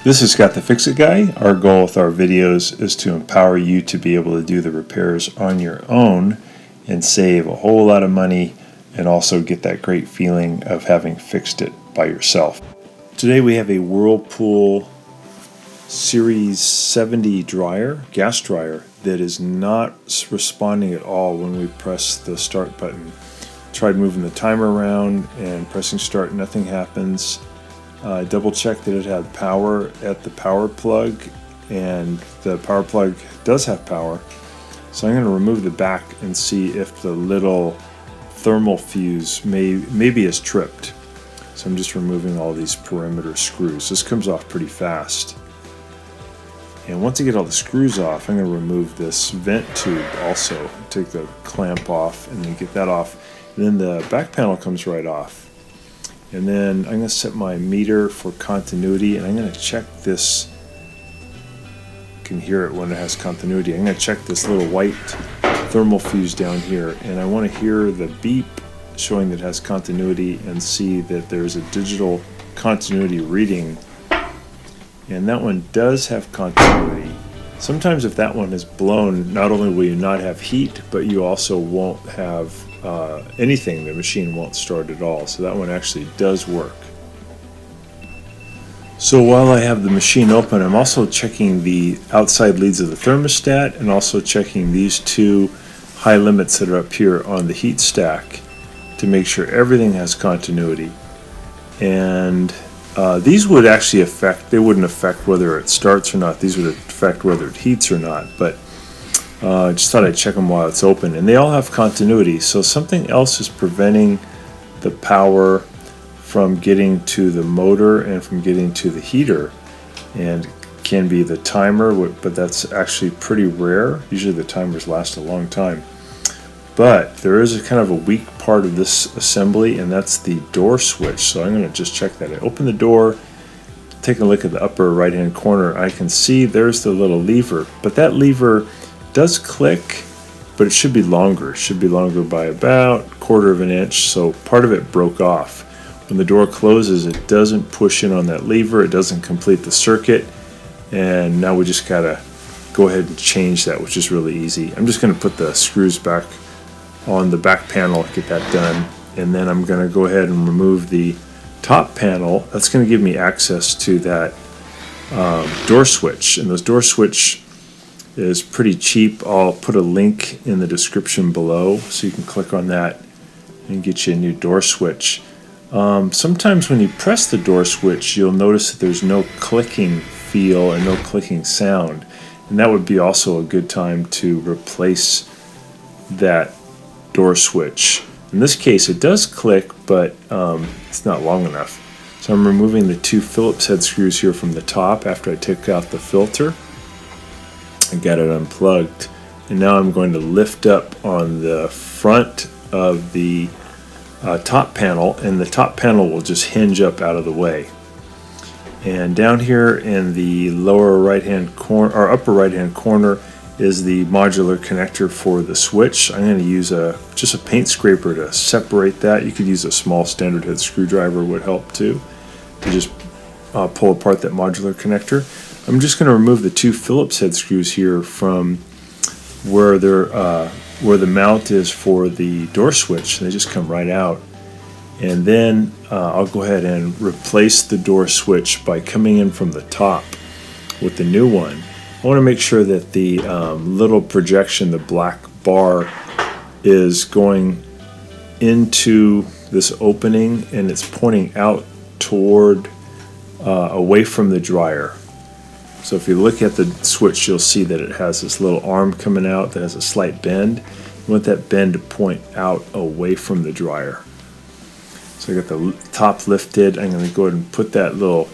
This is Scott the Fix-It Guy. Our goal with our videos is to empower you to be able to do the repairs on your own and save a whole lot of money and also get that great feeling of having fixed it by yourself. Today we have a Whirlpool Series 70 dryer, gas dryer, that is not responding at all when we press the start button. Tried moving the timer around and pressing start, nothing happens. Double checked that it had power at the power plug, and the power plug does have power. So I'm going to remove the back and see if the little thermal fuse maybe is tripped. So I'm just removing all these perimeter screws. This comes off pretty fast. And once I get all the screws off, I'm going to remove this vent tube also. Take the clamp off and then get that off. And then the back panel comes right off. And then I'm going to set my meter for continuity, and I'm going to check this. You can hear it when it has continuity. I'm going to check this little white thermal fuse down here, and I want to hear the beep showing that it has continuity and see that there's a digital continuity reading. And that one does have continuity. Sometimes if that one is blown, not only will you not have heat, but you also won't have anything. The machine won't start at all. So that one actually does work. So while I have the machine open, I'm also checking the outside leads of the thermostat and also checking these two high limits that are up here on the heat stack to make sure everything has continuity. And these would actually affect, they wouldn't affect whether it starts or not. These would affect whether it heats or not. But I just thought I'd check them while it's open. And they all have continuity. So something else is preventing the power from getting to the motor and from getting to the heater. And can be the timer, but that's actually pretty rare. Usually the timers last a long time. But there is a kind of a weak part of this assembly, and that's the door switch. So I'm going to just check that. I open the door, take a look at the upper right hand corner. I can see there's the little lever, but that lever does click, but it should be longer. It should be longer by about 1/4 of an inch, so part of it broke off. When the door closes, it doesn't push in on that lever, it doesn't complete the circuit, and now we just gotta go ahead and change that, which is really easy. I'm just gonna put the screws back on the back panel, get that done, and then I'm gonna go ahead and remove the top panel. That's gonna give me access to that door switch, and those door switch is pretty cheap. I'll put a link in the description below so you can click on that and get you a new door switch. Sometimes when you press the door switch, you'll notice that there's no clicking feel and no clicking sound, and that would be also a good time to replace that door switch. In this case it does click, but it's not long enough. So I'm removing the two Phillips head screws here from the top after I took out the filter. I got it unplugged, and now I'm going to lift up on the front of the top panel, and the top panel will just hinge up out of the way. And down here in the lower right hand corner, or upper right hand corner, is the modular connector for the switch. I'm going to use just a paint scraper to separate that. You could use a small standard head screwdriver, would help too, to just pull apart that modular connector. I'm just going to remove the two Phillips head screws here from where the mount is for the door switch. They just come right out. And then I'll go ahead and replace the door switch by coming in from the top with the new one. I want to make sure that the little projection, the black bar, is going into this opening and it's pointing out toward away from the dryer. So if you look at the switch, you'll see that it has this little arm coming out that has a slight bend. You want that bend to point out away from the dryer. So I got the top lifted. I'm going to go ahead and put that little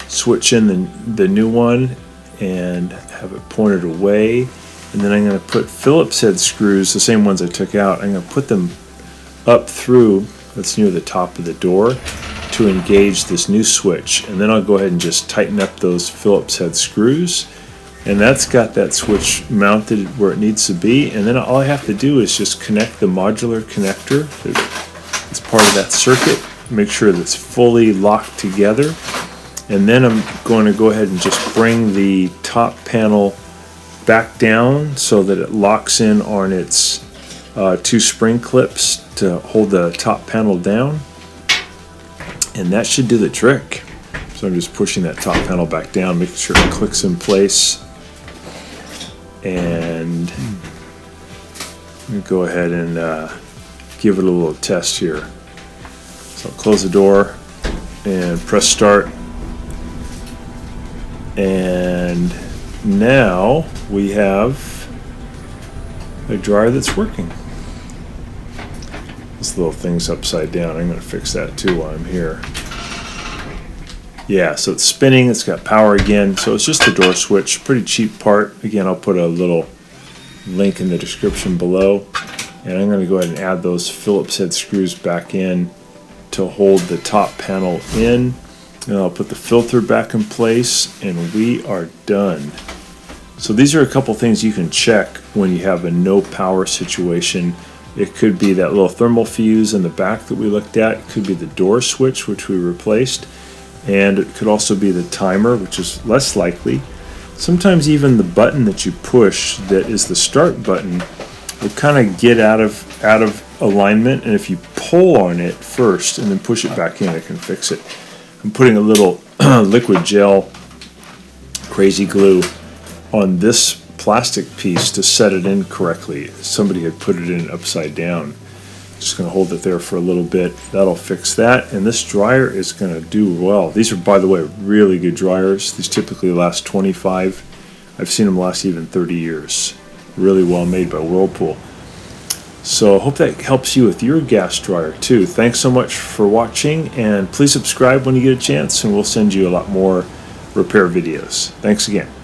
switch in the new one and have it pointed away. And then I'm going to put Phillips head screws, the same ones I took out. I'm going to put them up through, that's near the top of the door, to engage this new switch. And then I'll go ahead and just tighten up those Phillips head screws, and that's got that switch mounted where it needs to be. And then all I have to do is just connect the modular connector as part of that circuit, make sure that it's fully locked together, And then I'm going to go ahead and just bring the top panel back down so that it locks in on its two spring clips to hold the top panel down. And that should do the trick. So I'm just pushing that top panel back down, making sure it clicks in place. And go ahead and give it a little test here. So I'll close the door and press start. And now we have a dryer that's working. This little thing's upside down. I'm going to fix that too while I'm here. Yeah, so it's spinning. It's got power again. So it's just the door switch. Pretty cheap part. Again, I'll put a little link in the description below. And I'm going to go ahead and add those Phillips head screws back in to hold the top panel in. And I'll put the filter back in place, and we are done. So these are a couple things you can check when you have a no power situation. It could be that little thermal fuse in the back that we looked at. It could be the door switch, which we replaced. And it could also be the timer, which is less likely. Sometimes even the button that you push, that is the start button, will kind of get out of alignment. And if you pull on it first and then push it back in, it can fix it. I'm putting a little liquid gel crazy glue on this plastic piece to set it in correctly. Somebody had put it in upside down. Just going to hold it there for a little bit. That'll fix that. And this dryer is going to do well. These are, by the way, really good dryers. These typically last 25. I've seen them last even 30 years. Really well made by Whirlpool. So I hope that helps you with your gas dryer too. Thanks so much for watching, and please subscribe when you get a chance, and we'll send you a lot more repair videos. Thanks again.